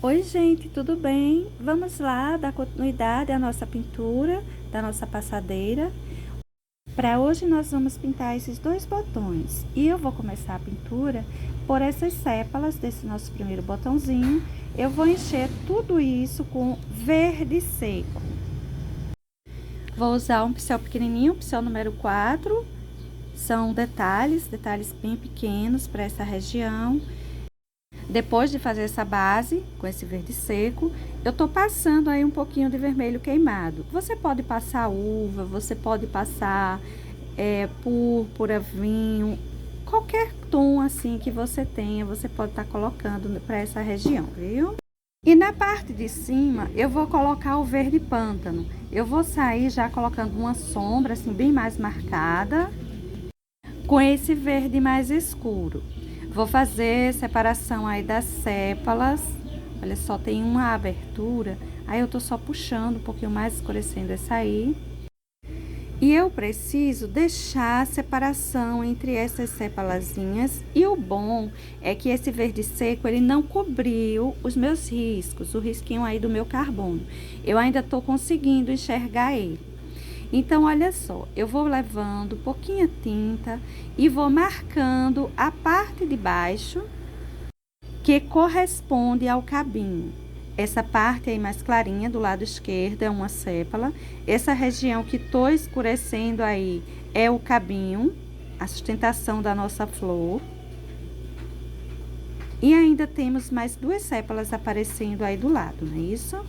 Oi, gente, tudo bem? Vamos lá dar continuidade à nossa pintura da nossa passadeira. Para hoje nós vamos pintar esses dois botões e eu vou começar a pintura por essas sépalas desse nosso primeiro botãozinho. Eu vou encher tudo isso com verde seco. Vou usar um pincel pequenininho, pincel número 4. São detalhes bem pequenos para essa região. Depois de fazer essa base com esse verde seco, eu tô passando aí um pouquinho de vermelho queimado. Você pode passar uva, você pode passar púrpura, vinho, qualquer tom assim que você tenha, você pode estar colocando para essa região, viu? E na parte de cima, eu vou colocar o verde pântano. Eu vou sair já colocando uma sombra assim bem mais marcada, com esse verde mais escuro. Vou fazer separação aí das sépalas. Olha só, tem uma abertura. Aí eu tô só puxando um pouquinho mais, escurecendo essa aí. E eu preciso deixar a separação entre essas sepalazinhas. E o bom é que esse verde seco, ele não cobriu os meus riscos, o risquinho aí do meu carbono. Eu ainda tô conseguindo enxergar ele. Então, olha só, eu vou levando pouquinha tinta e vou marcando a parte de baixo que corresponde ao cabinho. Essa parte aí mais clarinha do lado esquerdo é uma sépala. Essa região que tô escurecendo aí é o cabinho, a sustentação da nossa flor. E ainda temos mais duas sépalas aparecendo aí do lado, não é isso?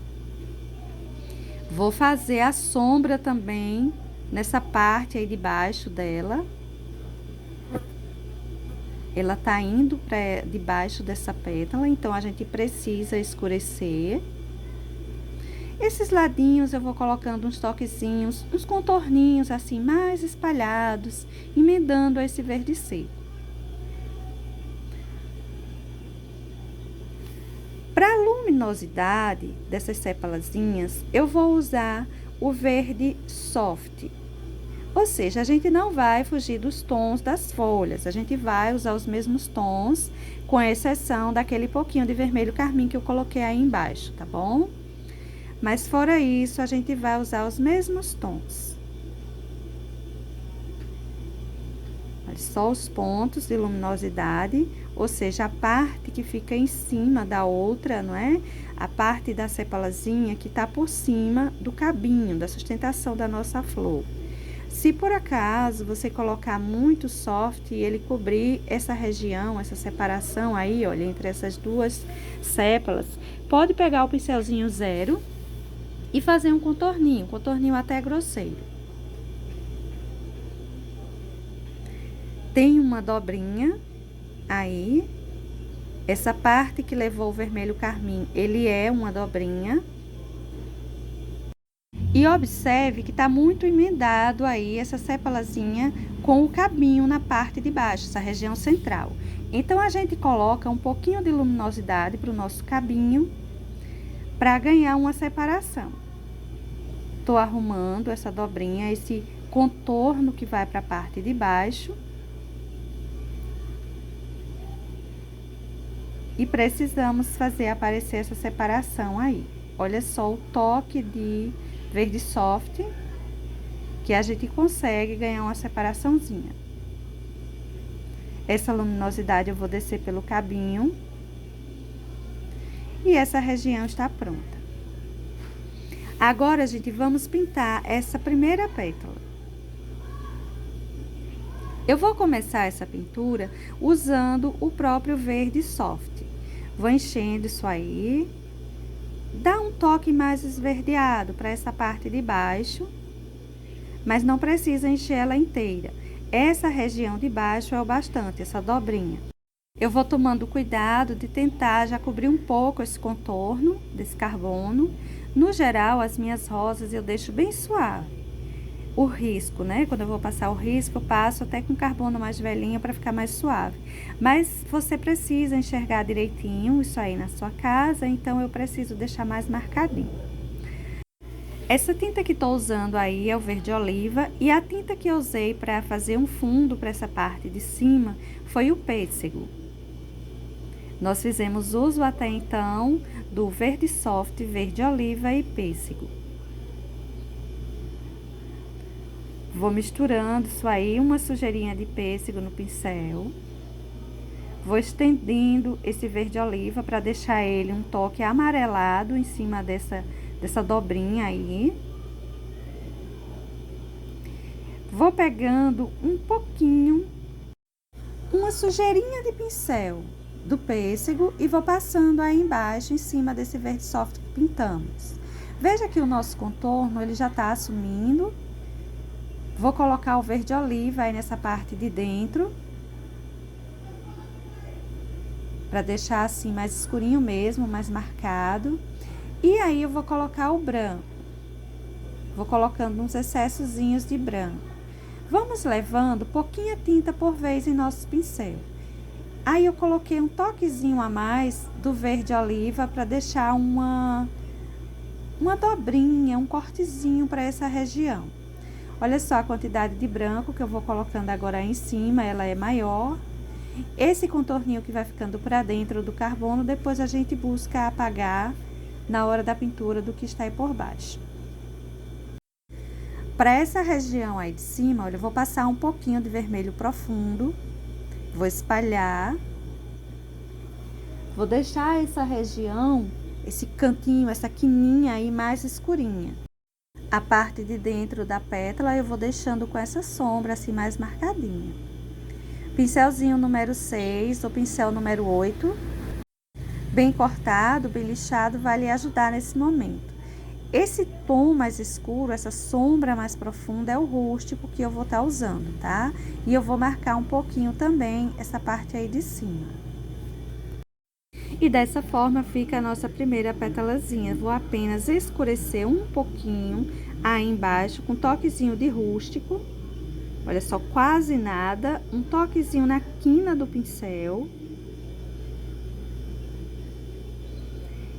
Vou fazer a sombra também nessa parte aí de baixo dela. Ela tá indo para debaixo dessa pétala, então a gente precisa escurecer. Esses ladinhos eu vou colocando uns toquezinhos, uns contorninhos assim mais espalhados, emendando esse verde seco. Para a luminosidade dessas sépalazinhas, eu vou usar o verde soft. Ou seja, a gente não vai fugir dos tons das folhas, a gente vai usar os mesmos tons, com exceção daquele pouquinho de vermelho carmim que eu coloquei aí embaixo, tá bom? Mas fora isso, a gente vai usar os mesmos tons. Olha só os pontos de luminosidade, ou seja, a parte que fica em cima da outra, não é? A parte da sepalazinha que tá por cima do cabinho, da sustentação da nossa flor. Se por acaso você colocar muito soft e ele cobrir essa região, essa separação aí, olha, entre essas duas sépalas, pode pegar o pincelzinho 0 e fazer um contorninho até grosseiro. Tem uma dobrinha aí, essa parte que levou o vermelho carmim, ele é uma dobrinha. E observe que tá muito emendado aí essa sepalazinha com o cabinho na parte de baixo, essa região central. Então, a gente coloca um pouquinho de luminosidade para o nosso cabinho, para ganhar uma separação. Tô arrumando essa dobrinha, esse contorno que vai para a parte de baixo. E precisamos fazer aparecer essa separação aí. Olha só o toque de verde soft, que a gente consegue ganhar uma separaçãozinha. Essa luminosidade eu vou descer pelo cabinho. E essa região está pronta. Agora, gente, vamos pintar essa primeira pétala. Eu vou começar essa pintura usando o próprio verde soft. Vou enchendo isso aí. Dá um toque mais esverdeado para essa parte de baixo, mas não precisa encher ela inteira. Essa região de baixo é o bastante, essa dobrinha. Eu vou tomando cuidado de tentar já cobrir um pouco esse contorno desse carbono. No geral, as minhas rosas eu deixo bem suave. O risco, né? Quando eu vou passar o risco, eu passo até com carbono mais velhinho para ficar mais suave. Mas você precisa enxergar direitinho isso aí na sua casa, então eu preciso deixar mais marcadinho. Essa tinta que tô usando aí é o verde oliva e a tinta que eu usei para fazer um fundo para essa parte de cima foi o pêssego. Nós fizemos uso até então do verde soft, verde oliva e pêssego. Vou misturando isso aí, uma sujeirinha de pêssego no pincel. Vou estendendo esse verde oliva para deixar ele um toque amarelado em cima dessa dobrinha aí. Vou pegando um pouquinho, uma sujeirinha de pincel do pêssego e vou passando aí embaixo, em cima desse verde soft que pintamos. Veja que o nosso contorno, ele já tá assumindo. Vou colocar o verde oliva aí nessa parte de dentro, para deixar assim mais escurinho mesmo, mais marcado. E aí eu vou colocar o branco. Vou colocando uns excessozinhos de branco. Vamos levando pouquinha tinta por vez em nosso pincel. Aí eu coloquei um toquezinho a mais do verde oliva para deixar uma dobrinha, um cortezinho para essa região. Olha só a quantidade de branco que eu vou colocando agora aí em cima, ela é maior. Esse contorninho que vai ficando para dentro do carbono, depois a gente busca apagar na hora da pintura do que está aí por baixo. Para essa região aí de cima, olha, eu vou passar um pouquinho de vermelho profundo, vou espalhar, vou deixar essa região, esse cantinho, essa quininha aí mais escurinha. A parte de dentro da pétala eu vou deixando com essa sombra assim mais marcadinha. Pincelzinho número 6 ou pincel número 8, bem cortado, bem lixado, vai lhe ajudar nesse momento. Esse tom mais escuro, essa sombra mais profunda é o rústico que eu vou estar usando, tá? E eu vou marcar um pouquinho também essa parte aí de cima. E dessa forma fica a nossa primeira pétalazinha. Vou apenas escurecer um pouquinho aí embaixo com um toquezinho de rústico. Olha só, quase nada, um toquezinho na quina do pincel.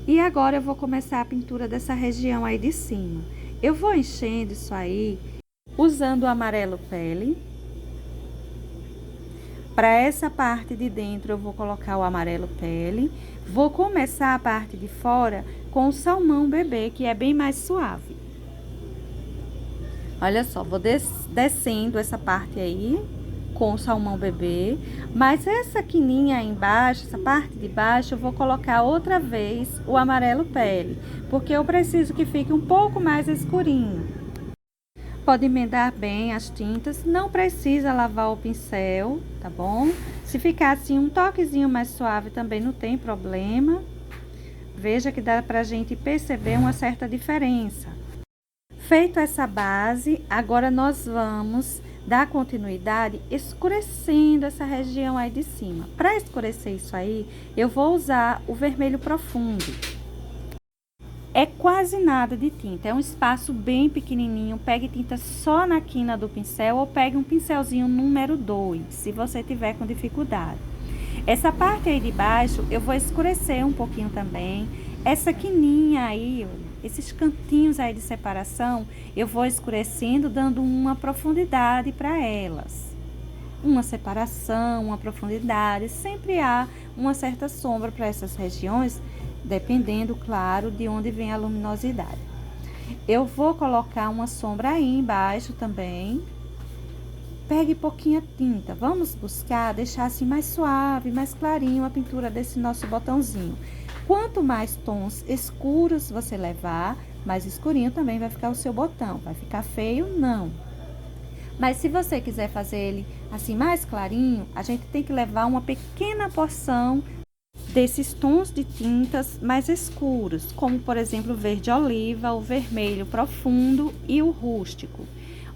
E agora eu vou começar a pintura dessa região aí de cima. Eu vou enchendo isso aí usando o amarelo pele. Para essa parte de dentro eu vou colocar o amarelo pele. Vou começar a parte de fora com o salmão bebê, que é bem mais suave. Olha só, vou descendo essa parte aí com o salmão bebê, mas essa quininha aí embaixo, essa parte de baixo, eu vou colocar outra vez o amarelo pele, porque eu preciso que fique um pouco mais escurinho. Pode emendar bem as tintas, não precisa lavar o pincel, tá bom? Se ficar assim um toquezinho mais suave também não tem problema. Veja que dá pra gente perceber uma certa diferença. Feito essa base, agora nós vamos dar continuidade escurecendo essa região aí de cima. Para escurecer isso aí, eu vou usar o vermelho profundo. É quase nada de tinta, é um espaço bem pequenininho. Pegue tinta só na quina do pincel ou pegue um pincelzinho número 2, se você tiver com dificuldade. Essa parte aí de baixo, eu vou escurecer um pouquinho também. Essa quininha aí, esses cantinhos aí de separação, eu vou escurecendo, dando uma profundidade para elas. Uma separação, uma profundidade, sempre há uma certa sombra para essas regiões, dependendo, claro, de onde vem a luminosidade. Eu vou colocar uma sombra aí embaixo também. Pegue pouquinha tinta, vamos buscar deixar assim mais suave, mais clarinho a pintura desse nosso botãozinho. Quanto mais tons escuros você levar, mais escurinho também vai ficar o seu botão. Vai ficar feio? Não. Mas se você quiser fazer ele assim mais clarinho, a gente tem que levar uma pequena porção desses tons de tintas mais escuros, como por exemplo o verde oliva, o vermelho profundo e o rústico.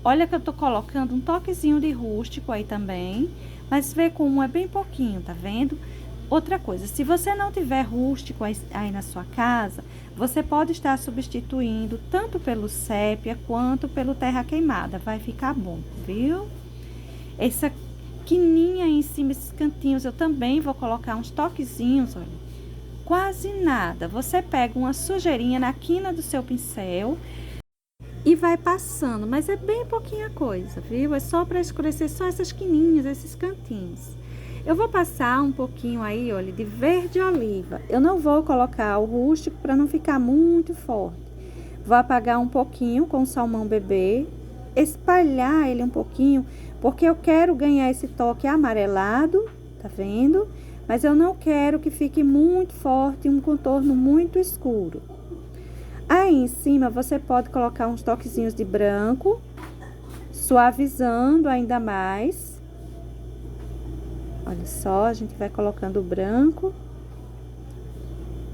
Olha que eu tô colocando um toquezinho de rústico aí também, mas vê como é bem pouquinho, tá vendo? Outra coisa, se você não tiver rústico aí na sua casa, você pode estar substituindo tanto pelo sépia quanto pelo terra queimada, vai ficar bom, viu? Essa quininha aí em cima, esses cantinhos, eu também vou colocar uns toquezinhos, olha, quase nada. Você pega uma sujeirinha na quina do seu pincel e vai passando, mas é bem pouquinha coisa, viu? É só para escurecer só essas quininhas, esses cantinhos. Eu vou passar um pouquinho aí, olha, de verde oliva. Eu não vou colocar o rústico para não ficar muito forte. Vou apagar um pouquinho com o salmão bebê, espalhar ele um pouquinho, porque eu quero ganhar esse toque amarelado, tá vendo? Mas eu não quero que fique muito forte, um contorno muito escuro. Aí em cima você pode colocar uns toquezinhos de branco, suavizando ainda mais. Olha só, a gente vai colocando o branco.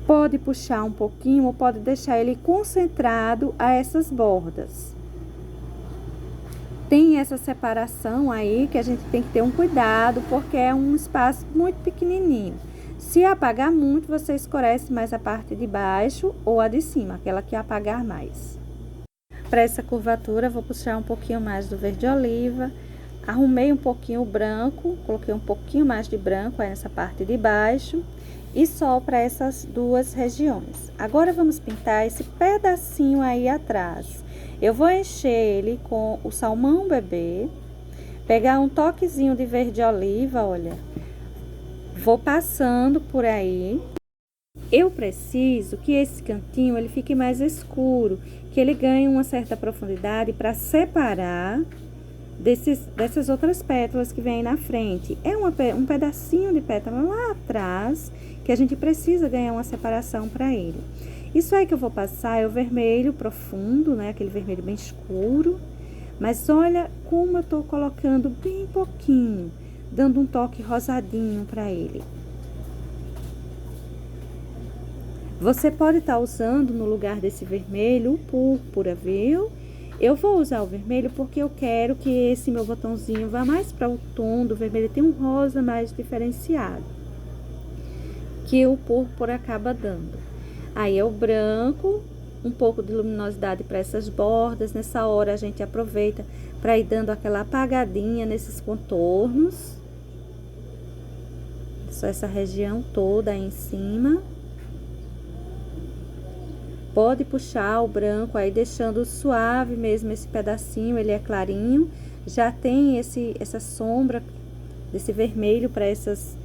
Pode puxar um pouquinho ou pode deixar ele concentrado a essas bordas. Tem essa separação aí que a gente tem que ter um cuidado, porque é um espaço muito pequenininho. Se apagar muito, você escurece mais a parte de baixo ou a de cima, aquela que apagar mais. Para essa curvatura, vou puxar um pouquinho mais do verde oliva. Arrumei um pouquinho o branco, coloquei um pouquinho mais de branco aí nessa parte de baixo. E só para essas duas regiões. Agora, vamos pintar esse pedacinho aí atrás. Eu vou encher ele com o salmão bebê, pegar um toquezinho de verde oliva, olha. Vou passando por aí. Eu preciso que esse cantinho ele fique mais escuro, que ele ganhe uma certa profundidade para separar dessas outras pétalas que vem na frente. É um pedacinho de pétala lá atrás que a gente precisa ganhar uma separação para ele. Isso aí que eu vou passar é o vermelho profundo, né? Aquele vermelho bem escuro. Mas olha como eu tô colocando bem pouquinho, dando um toque rosadinho para ele. Você pode estar usando no lugar desse vermelho o púrpura, viu? Eu vou usar o vermelho porque eu quero que esse meu botãozinho vá mais para o tom do vermelho, tem um rosa mais diferenciado, que o púrpura acaba dando. Aí é o branco, um pouco de luminosidade para essas bordas. Nessa hora a gente aproveita para ir dando aquela apagadinha nesses contornos. Só essa região toda aí em cima. Pode puxar o branco aí, deixando suave mesmo esse pedacinho, ele é clarinho. Já tem essa sombra desse vermelho para esses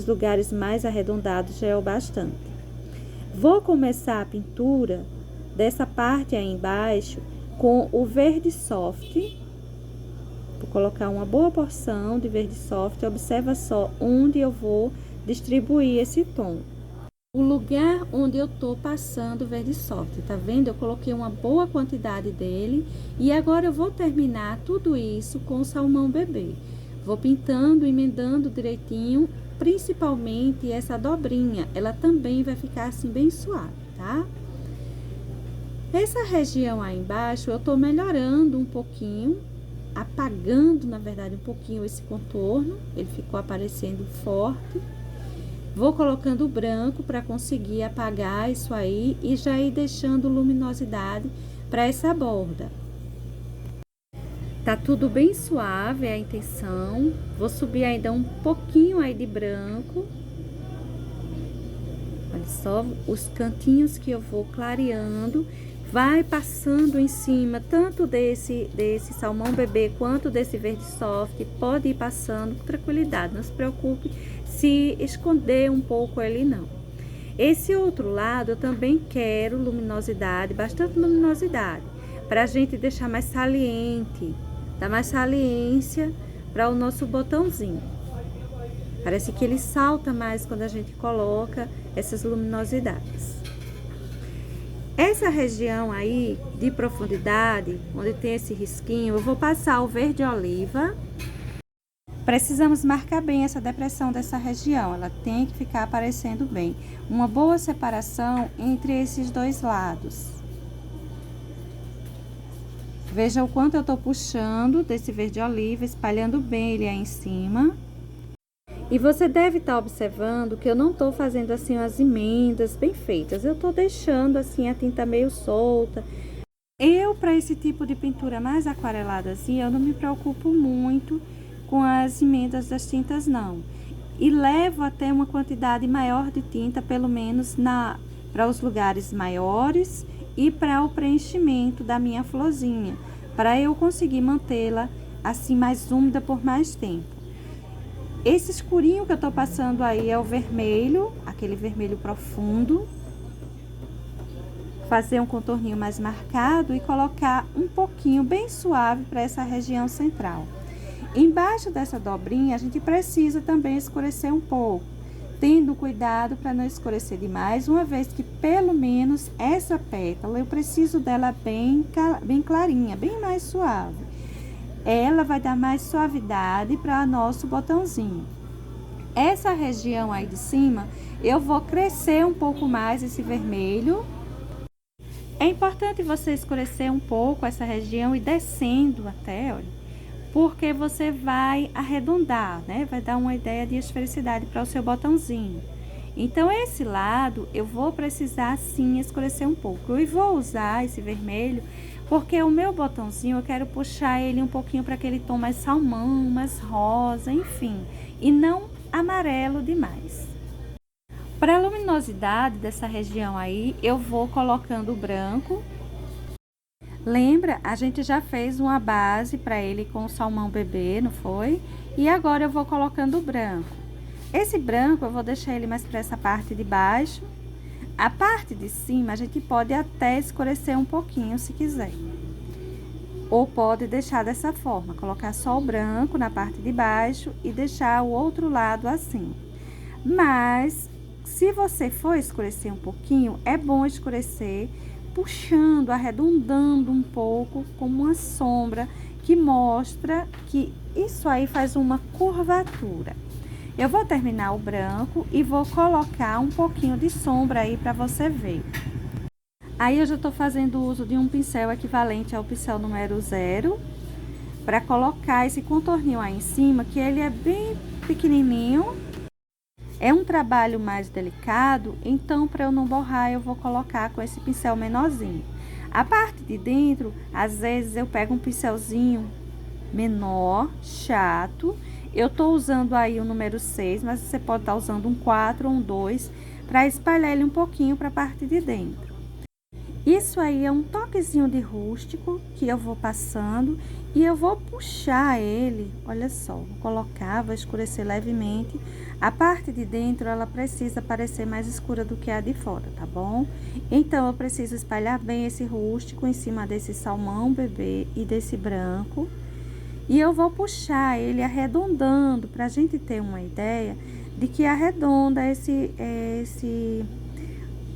lugares mais arredondados, já é o bastante. Vou começar a pintura dessa parte aí embaixo com o verde soft. Vou colocar uma boa porção de verde soft. Observa só onde eu vou distribuir esse tom. O lugar onde eu tô passando o verde soft, tá vendo? Eu coloquei uma boa quantidade dele e agora eu vou terminar tudo isso com o salmão bebê. Vou pintando, emendando direitinho, principalmente essa dobrinha, ela também vai ficar assim bem suave, tá? Essa região aí embaixo eu tô melhorando um pouquinho, apagando, na verdade, um pouquinho esse contorno, ele ficou aparecendo forte. Vou colocando o branco para conseguir apagar isso aí e já ir deixando luminosidade para essa borda. Tá tudo bem suave, é a intenção. Vou subir ainda um pouquinho aí de branco. Olha só os cantinhos que eu vou clareando. Vai passando em cima tanto desse salmão bebê quanto desse verde soft. Pode ir passando com tranquilidade, não se preocupe se esconder um pouco ele não. Esse outro lado eu também quero luminosidade, bastante luminosidade, para a gente deixar mais saliente, dar mais saliência para o nosso botãozinho. Parece que ele salta mais quando a gente coloca essas luminosidades. Essa região aí de profundidade, onde tem esse risquinho, eu vou passar o verde oliva. Precisamos marcar bem essa depressão dessa região, ela tem que ficar aparecendo bem. Uma boa separação entre esses dois lados. Veja o quanto eu tô puxando desse verde oliva, espalhando bem ele aí em cima. E você deve estar observando que eu não tô fazendo assim as emendas bem feitas, eu tô deixando assim a tinta meio solta. Para esse tipo de pintura mais aquarelada assim, eu não me preocupo muito com as emendas das tintas não. E levo até uma quantidade maior de tinta, pelo menos para os lugares maiores e para o preenchimento da minha florzinha, para eu conseguir mantê-la assim mais úmida por mais tempo. Esse escurinho que eu tô passando aí é o vermelho, aquele vermelho profundo. Fazer um contorninho mais marcado e colocar um pouquinho bem suave para essa região central. Embaixo dessa dobrinha, a gente precisa também escurecer um pouco, tendo cuidado para não escurecer demais, uma vez que pelo menos essa pétala, eu preciso dela bem clarinha, bem mais suave. Ela vai dar mais suavidade para nosso botãozinho. Essa região aí de cima, eu vou crescer um pouco mais esse vermelho. É importante você escurecer um pouco essa região e descendo até, olha, porque você vai arredondar, né? Vai dar uma ideia de esfericidade para o seu botãozinho. Então, esse lado eu vou precisar sim escurecer um pouco. E vou usar esse vermelho porque o meu botãozinho eu quero puxar ele um pouquinho para aquele tom mais salmão, mais rosa, enfim, e não amarelo demais. Para a luminosidade dessa região aí, eu vou colocando o branco. Lembra? A gente já fez uma base para ele com o salmão bebê, não foi? E agora eu vou colocando o branco. Esse branco eu vou deixar ele mais para essa parte de baixo. A parte de cima a gente pode até escurecer um pouquinho se quiser. Ou pode deixar dessa forma, colocar só o branco na parte de baixo e deixar o outro lado assim. Mas se você for escurecer um pouquinho, é bom escurecer puxando, arredondando um pouco, como uma sombra que mostra que isso aí faz uma curvatura. Eu vou terminar o branco e vou colocar um pouquinho de sombra aí para você ver. Aí eu já tô fazendo uso de um pincel equivalente ao pincel número 0 para colocar esse contorninho aí em cima, que ele é bem pequenininho. É um trabalho mais delicado, então para eu não borrar eu vou colocar com esse pincel menorzinho. A parte de dentro, às vezes eu pego um pincelzinho menor, chato. Eu tô usando aí o número 6, mas você pode estar usando um 4 ou um 2 para espalhar ele um pouquinho para a parte de dentro. Isso aí é um toquezinho de rústico que eu vou passando e eu vou puxar ele, olha só, vou colocar, vou escurecer levemente. A parte de dentro, ela precisa parecer mais escura do que a de fora, tá bom? Então, eu preciso espalhar bem esse rústico em cima desse salmão bebê e desse branco. E eu vou puxar ele arredondando, pra gente ter uma ideia de que arredonda esse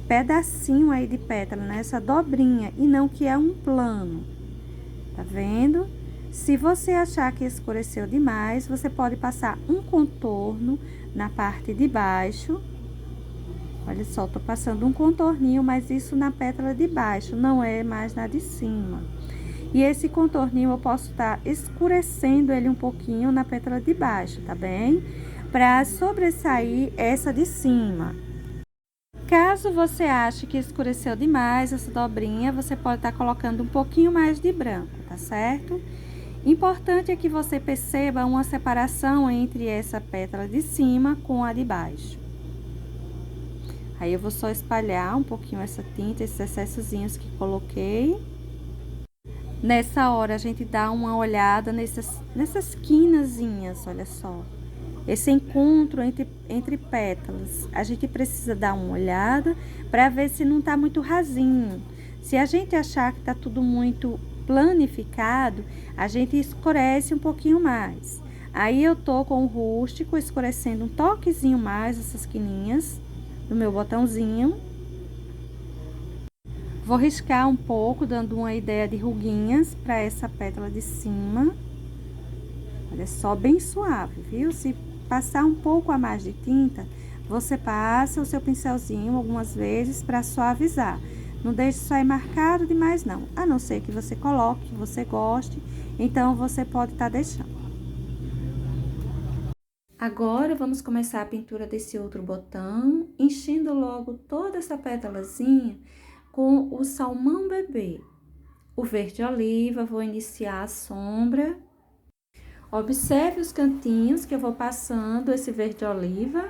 pedacinho aí de pétala, né? Essa dobrinha, e não que é um plano, tá vendo? Se você achar que escureceu demais, você pode passar um contorno na parte de baixo. Olha só, tô passando um contorninho, mas isso na pétala de baixo, não é mais na de cima. E esse contorninho eu posso estar escurecendo ele um pouquinho na pétala de baixo, tá bem? Pra sobressair essa de cima. Caso você ache que escureceu demais essa dobrinha, você pode estar colocando um pouquinho mais de branco, tá certo? Importante é que você perceba uma separação entre essa pétala de cima com a de baixo. Aí, eu vou só espalhar um pouquinho essa tinta, esses excessozinhos que coloquei. Nessa hora, a gente dá uma olhada nessas quinazinhas, olha só. Esse encontro entre pétalas, a gente precisa dar uma olhada para ver se não tá muito rasinho. Se a gente achar que tá tudo muito planificado, a gente escurece um pouquinho mais. Aí, eu tô com o rústico escurecendo um toquezinho mais essas quininhas do meu botãozinho. Vou riscar um pouco, dando uma ideia de ruguinhas para essa pétala de cima. Olha só, bem suave, viu? Se passar um pouco a mais de tinta, você passa o seu pincelzinho algumas vezes para suavizar. Não deixe sair marcado demais, não. A não ser que você coloque, que você goste, então você pode estar deixando. Agora, vamos começar a pintura desse outro botão, enchendo logo toda essa pétalazinha com o salmão bebê. O verde oliva, vou iniciar a sombra. Observe os cantinhos que eu vou passando esse verde oliva.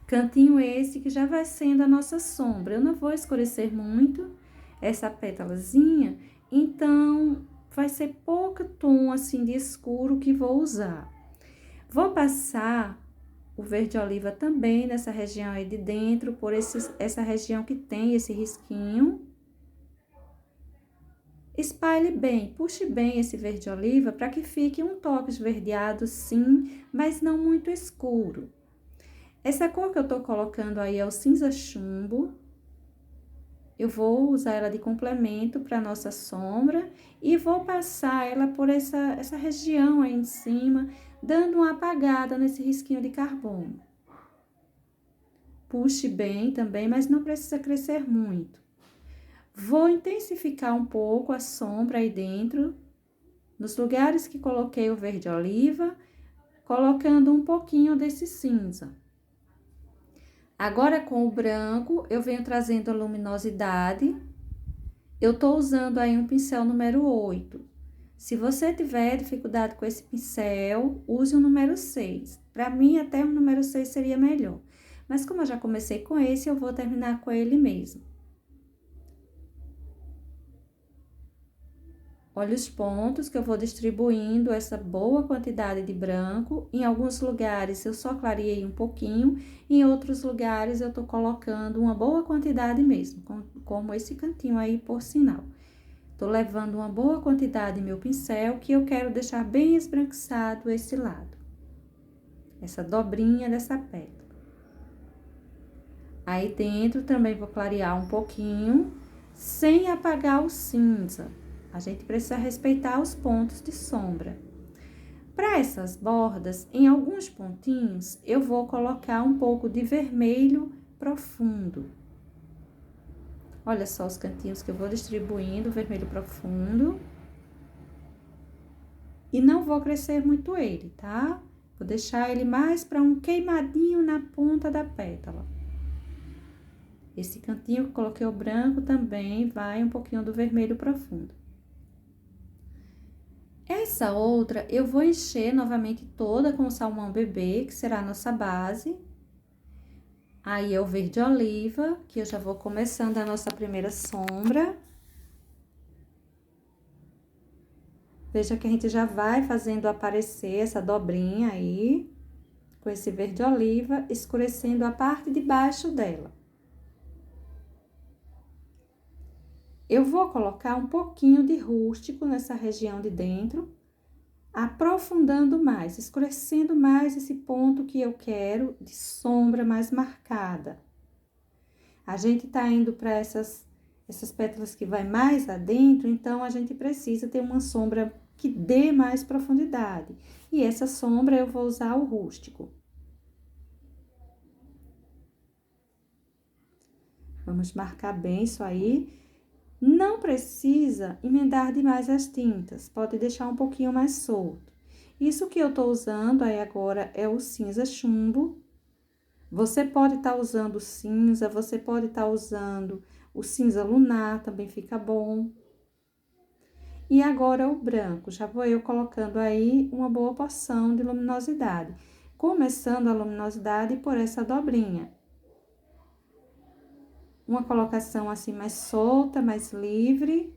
Cantinho esse que já vai sendo a nossa sombra. Eu não vou escurecer muito essa pétalazinha, então vai ser pouco tom assim de escuro que vou usar. Vou passar o verde oliva também nessa região aí de dentro, por essa região que tem esse risquinho. Espalhe bem, puxe bem esse verde oliva para que fique um toque esverdeado, sim, mas não muito escuro. Essa cor que eu tô colocando aí é o cinza chumbo. Eu vou usar ela de complemento para nossa sombra e vou passar ela por essa região aí em cima, dando uma apagada nesse risquinho de carbono. Puxe bem também, mas não precisa crescer muito. Vou intensificar um pouco a sombra aí dentro, nos lugares que coloquei o verde oliva, colocando um pouquinho desse cinza. Agora, com o branco, eu venho trazendo a luminosidade. Eu tô usando aí um pincel número 8. Se você tiver dificuldade com esse pincel, use o número 6. Para mim, até o número 6 seria melhor. Mas como eu já comecei com esse, eu vou terminar com ele mesmo. Olha os pontos que eu vou distribuindo essa boa quantidade de branco. Em alguns lugares eu só clareei um pouquinho, em outros lugares eu tô colocando uma boa quantidade mesmo, como esse cantinho aí, por sinal. Tô levando uma boa quantidade em meu pincel, que eu quero deixar bem esbranquiçado esse lado. Essa dobrinha dessa pétala. Aí dentro também vou clarear um pouquinho, sem apagar o cinza. A gente precisa respeitar os pontos de sombra. Para essas bordas, em alguns pontinhos, eu vou colocar um pouco de vermelho profundo. Olha só os cantinhos que eu vou distribuindo, vermelho profundo. E não vou crescer muito ele, tá? Vou deixar ele mais para um queimadinho na ponta da pétala. Esse cantinho que eu coloquei o branco também vai um pouquinho do vermelho profundo. Essa outra, eu vou encher novamente toda com o salmão bebê, que será a nossa base. Aí, é o verde oliva, que eu já vou começando a nossa primeira sombra. Veja que a gente já vai fazendo aparecer essa dobrinha aí, com esse verde oliva, escurecendo a parte de baixo dela. Eu vou colocar um pouquinho de rústico nessa região de dentro, aprofundando mais, escurecendo mais esse ponto que eu quero de sombra mais marcada. A gente tá indo para essas pétalas que vai mais adentro, então a gente precisa ter uma sombra que dê mais profundidade. E essa sombra eu vou usar o rústico. Vamos marcar bem isso aí. Não precisa emendar demais as tintas, pode deixar um pouquinho mais solto. Isso que eu tô usando aí agora é o cinza chumbo. Você pode estar usando o cinza, você pode estar usando o cinza lunar, também fica bom. E agora o branco, já vou eu colocando aí uma boa porção de luminosidade. Começando a luminosidade por essa dobrinha. Uma colocação assim mais solta, mais livre.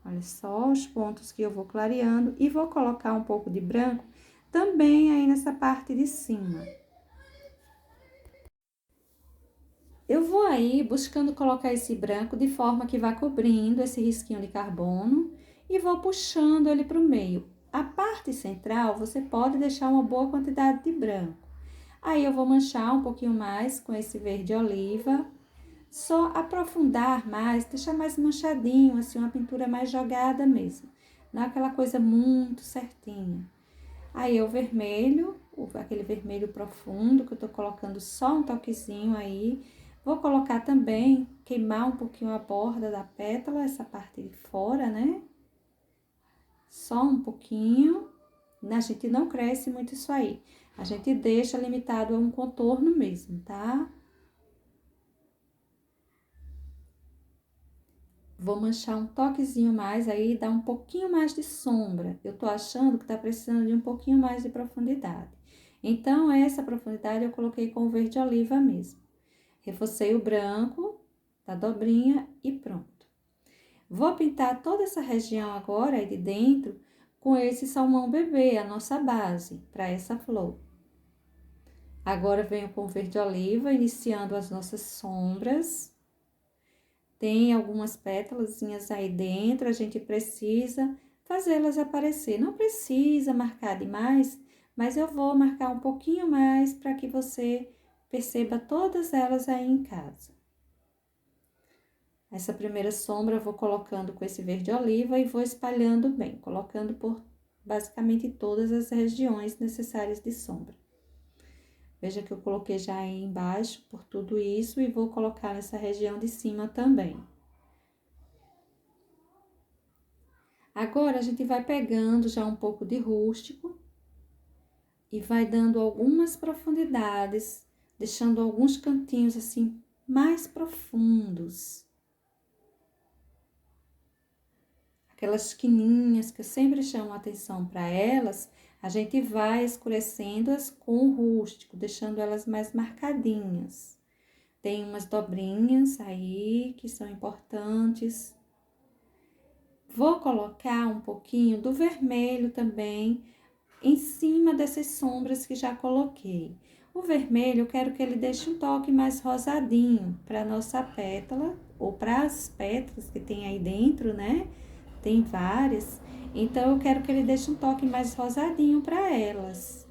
Olha só os pontos que eu vou clareando e vou colocar um pouco de branco também aí nessa parte de cima. Eu vou aí buscando colocar esse branco de forma que vá cobrindo esse risquinho de carbono e vou puxando ele para o meio. A parte central você pode deixar uma boa quantidade de branco. Aí eu vou manchar um pouquinho mais com esse verde oliva, só aprofundar mais, deixar mais manchadinho, assim, uma pintura mais jogada mesmo. Não é aquela coisa muito certinha. Aí o vermelho, aquele vermelho profundo que eu tô colocando só um toquezinho aí. Vou colocar também, queimar um pouquinho a borda da pétala, essa parte de fora, né? Só um pouquinho. A gente não cresce muito isso aí. A gente deixa limitado a um contorno mesmo, tá? Vou manchar um toquezinho mais aí, dar um pouquinho mais de sombra. Eu tô achando que tá precisando de um pouquinho mais de profundidade. Então, essa profundidade eu coloquei com o verde oliva mesmo. Reforcei o branco da dobrinha e pronto. Vou pintar toda essa região agora aí de dentro com esse salmão bebê, a nossa base para essa flor. Agora venho com o verde oliva, iniciando as nossas sombras. Tem algumas pétalazinhas aí dentro, a gente precisa fazê-las aparecer. Não precisa marcar demais, mas eu vou marcar um pouquinho mais para que você perceba todas elas aí em casa. Essa primeira sombra eu vou colocando com esse verde oliva e vou espalhando bem, colocando por basicamente todas as regiões necessárias de sombra. Veja que eu coloquei já aí embaixo por tudo isso e vou colocar nessa região de cima também. Agora, a gente vai pegando já um pouco de rústico e vai dando algumas profundidades, deixando alguns cantinhos assim mais profundos. Aquelas quininhas que eu sempre chamo a atenção para elas, a gente vai escurecendo-as com o rústico, deixando elas mais marcadinhas. Tem umas dobrinhas aí que são importantes. Vou colocar um pouquinho do vermelho também em cima dessas sombras que já coloquei. O vermelho eu quero que ele deixe um toque mais rosadinho para nossa pétala, ou para as pétalas que tem aí dentro, né? Tem várias, então eu quero que ele deixe um toque mais rosadinho para elas.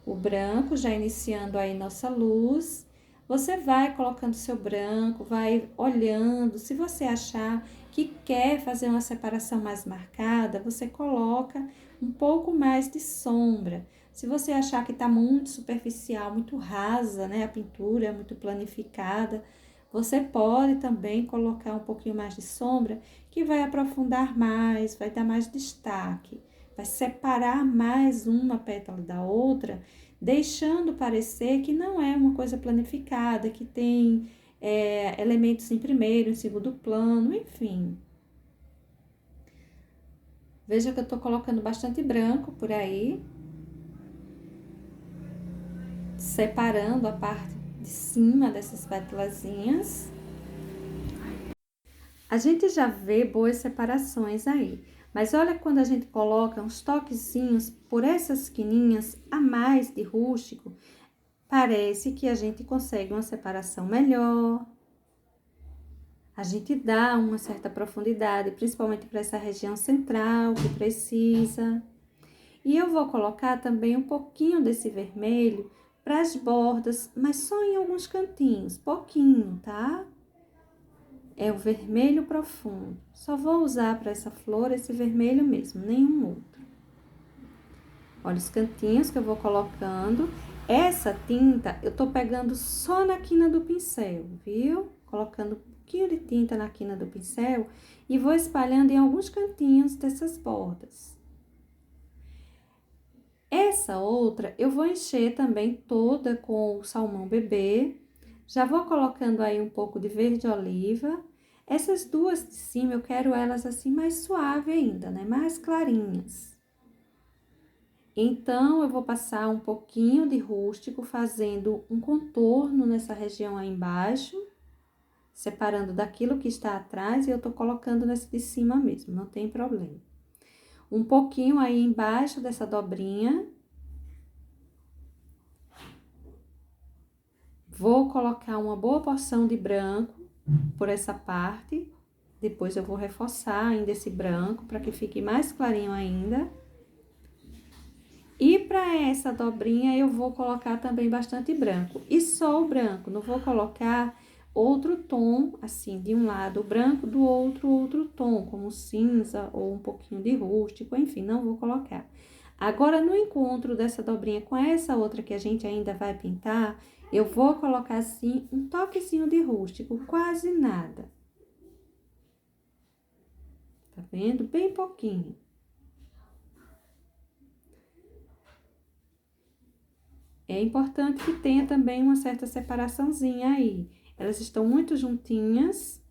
O branco, já iniciando aí nossa luz, você vai colocando seu branco, vai olhando, se você achar que quer fazer uma separação mais marcada, você coloca um pouco mais de sombra. Se você achar que tá muito superficial, muito rasa, né, a pintura é muito planificada, você pode também colocar um pouquinho mais de sombra, que vai aprofundar mais, vai dar mais destaque, vai separar mais uma pétala da outra, deixando parecer que não é uma coisa planificada, que tem elementos em primeiro, em segundo plano, enfim. Veja que eu tô colocando bastante branco por aí, separando a parte de cima dessas pétalazinhas. A gente já vê boas separações aí, mas olha quando a gente coloca uns toquezinhos por essas quininhas a mais de rústico, parece que a gente consegue uma separação melhor. A gente dá uma certa profundidade, principalmente para essa região central que precisa. E eu vou colocar também um pouquinho desse vermelho para as bordas, mas só em alguns cantinhos, pouquinho, tá? É o vermelho profundo. Só vou usar para essa flor esse vermelho mesmo, nenhum outro. Olha os cantinhos que eu vou colocando. Essa tinta eu tô pegando só na quina do pincel, viu? Colocando um pouquinho de tinta na quina do pincel e vou espalhando em alguns cantinhos dessas bordas. Essa outra eu vou encher também toda com o salmão bebê. Já vou colocando aí um pouco de verde oliva. Essas duas de cima eu quero elas assim mais suave ainda, né? Mais clarinhas. Então, eu vou passar um pouquinho de rústico, fazendo um contorno nessa região aí embaixo, separando daquilo que está atrás, e eu tô colocando nesse de cima mesmo, não tem problema. Um pouquinho aí embaixo dessa dobrinha. Vou colocar uma boa porção de branco por essa parte. Depois eu vou reforçar ainda esse branco para que fique mais clarinho ainda. E para essa dobrinha eu vou colocar também bastante branco. E só o branco, não vou colocar outro tom, assim, de um lado branco, do outro tom, como cinza ou um pouquinho de rústico, enfim, não vou colocar. Agora, no encontro dessa dobrinha com essa outra que a gente ainda vai pintar, eu vou colocar, assim, um toquezinho de rústico, quase nada. Tá vendo? Bem pouquinho. É importante que tenha também uma certa separaçãozinha aí. Elas estão muito juntinhas.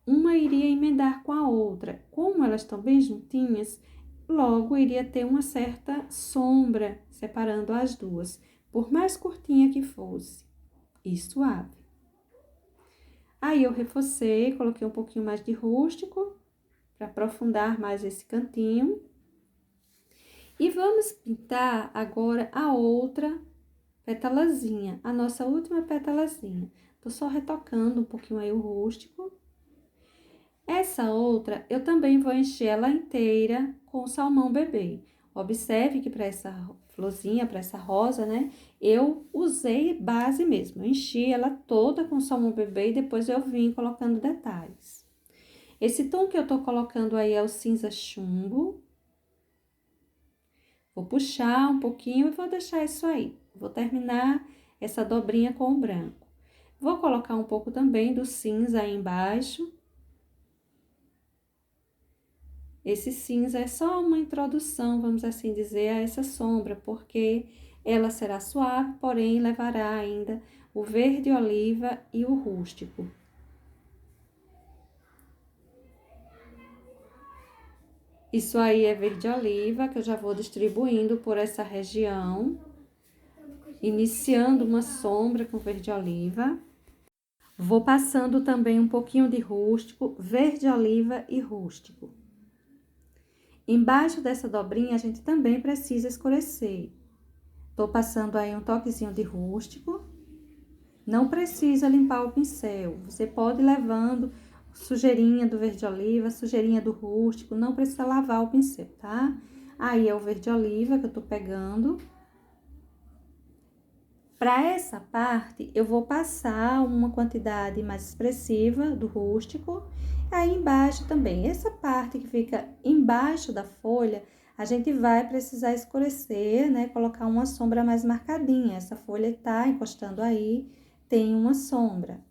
Uma iria emendar com a outra. Como elas estão bem juntinhas, logo iria ter uma certa sombra separando as duas, por mais curtinha que fosse, e suave. Aí, eu reforcei, coloquei um pouquinho mais de rústico, para aprofundar mais esse cantinho. E vamos pintar agora a outra petalazinha, a nossa última petalazinha. Tô só retocando um pouquinho aí o rústico. Essa outra, eu também vou encher ela inteira com salmão bebê. Observe que para essa florzinha, para essa rosa, né? Eu usei base mesmo. Eu enchi ela toda com salmão bebê e depois eu vim colocando detalhes. Esse tom que eu tô colocando aí é o cinza chumbo. Vou puxar um pouquinho e vou deixar isso aí. Vou terminar essa dobrinha com o branco. Vou colocar um pouco também do cinza aí embaixo. Esse cinza é só uma introdução, vamos assim dizer, a essa sombra, porque ela será suave, porém levará ainda o verde oliva e o rústico. Isso aí é verde oliva, que eu já vou distribuindo por essa região, iniciando uma sombra com verde oliva. Vou passando também um pouquinho de rústico, verde oliva e rústico. Embaixo dessa dobrinha, a gente também precisa escurecer. Tô passando aí um toquezinho de rústico. Não precisa limpar o pincel. Você pode ir levando sujeirinha do verde oliva, sujeirinha do rústico, não precisa lavar o pincel, tá? Aí é o verde oliva que eu tô pegando. Para essa parte, eu vou passar uma quantidade mais expressiva do rústico. Aí embaixo também, essa parte que fica embaixo da folha, a gente vai precisar escurecer, né? Colocar uma sombra mais marcadinha. Essa folha tá encostando aí, tem uma sombra.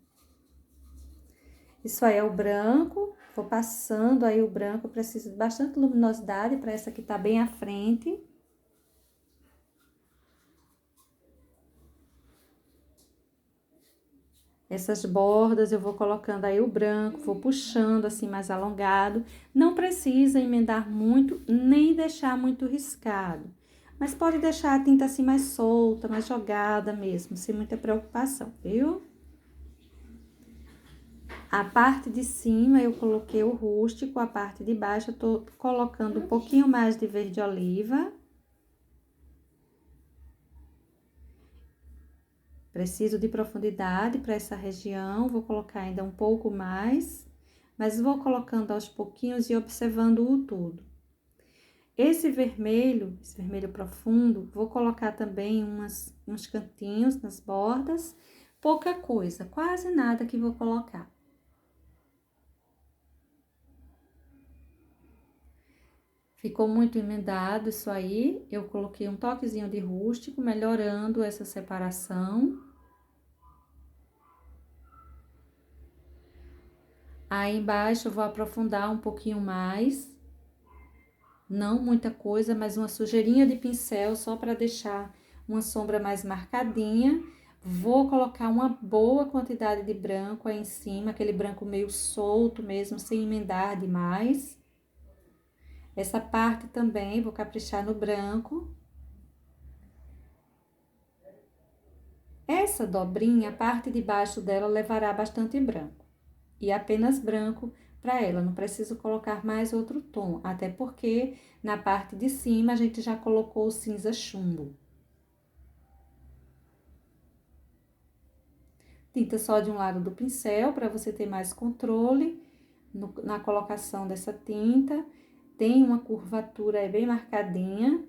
Isso aí é o branco, vou passando aí o branco, eu preciso de bastante luminosidade para essa que tá bem à frente. Essas bordas eu vou colocando aí o branco, vou puxando assim mais alongado. Não precisa emendar muito, nem deixar muito riscado. Mas pode deixar a tinta assim mais solta, mais jogada mesmo, sem muita preocupação, viu? A parte de cima eu coloquei o rústico, a parte de baixo eu tô colocando um pouquinho mais de verde oliva. Preciso de profundidade para essa região, vou colocar ainda um pouco mais, mas vou colocando aos pouquinhos e observando o tudo. Esse vermelho profundo, vou colocar também uns cantinhos nas bordas, pouca coisa, quase nada que vou colocar. Ficou muito emendado isso aí, eu coloquei um toquezinho de rústico, melhorando essa separação. Aí embaixo eu vou aprofundar um pouquinho mais. Não muita coisa, mas uma sujeirinha de pincel só para deixar uma sombra mais marcadinha. Vou colocar uma boa quantidade de branco aí em cima, aquele branco meio solto mesmo, sem emendar demais. Essa parte também vou caprichar no branco. Essa dobrinha, a parte de baixo dela levará bastante branco. E apenas branco para ela, não preciso colocar mais outro tom, até porque na parte de cima a gente já colocou o cinza chumbo. Tinta só de um lado do pincel, para você ter mais controle na colocação dessa tinta. Tem uma curvatura aí bem marcadinha.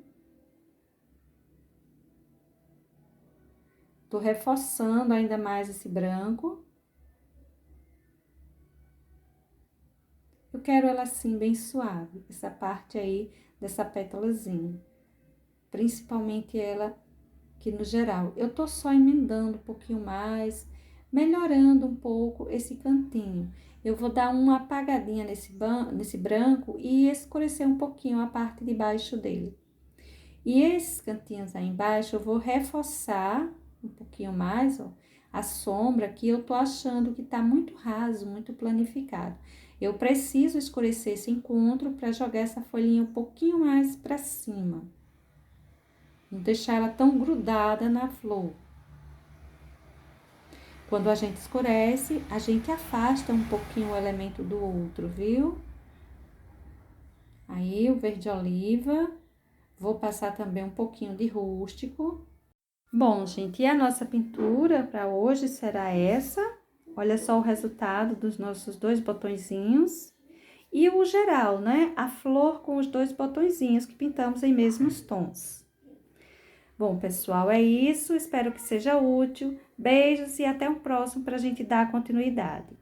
Tô reforçando ainda mais esse branco. Eu quero ela assim, bem suave, essa parte aí dessa pétalazinha. Principalmente ela que no geral. Eu tô só emendando um pouquinho mais, melhorando um pouco esse cantinho. Eu vou dar uma apagadinha nesse branco e escurecer um pouquinho a parte de baixo dele. E esses cantinhos aí embaixo eu vou reforçar um pouquinho mais, ó, a sombra que eu tô achando que tá muito raso, muito planificado. Eu preciso escurecer esse encontro para jogar essa folhinha um pouquinho mais para cima. Não deixar ela tão grudada na flor. Quando a gente escurece, a gente afasta um pouquinho o elemento do outro, viu? Aí, o verde oliva, vou passar também um pouquinho de rústico. Bom, gente, e a nossa pintura para hoje será essa. Olha só o resultado dos nossos 2 botõezinhos. E o geral, né? A flor com os 2 botõezinhos que pintamos em mesmos tons. Bom, pessoal, é isso. Espero que seja útil. Beijos e até o próximo para a gente dar continuidade.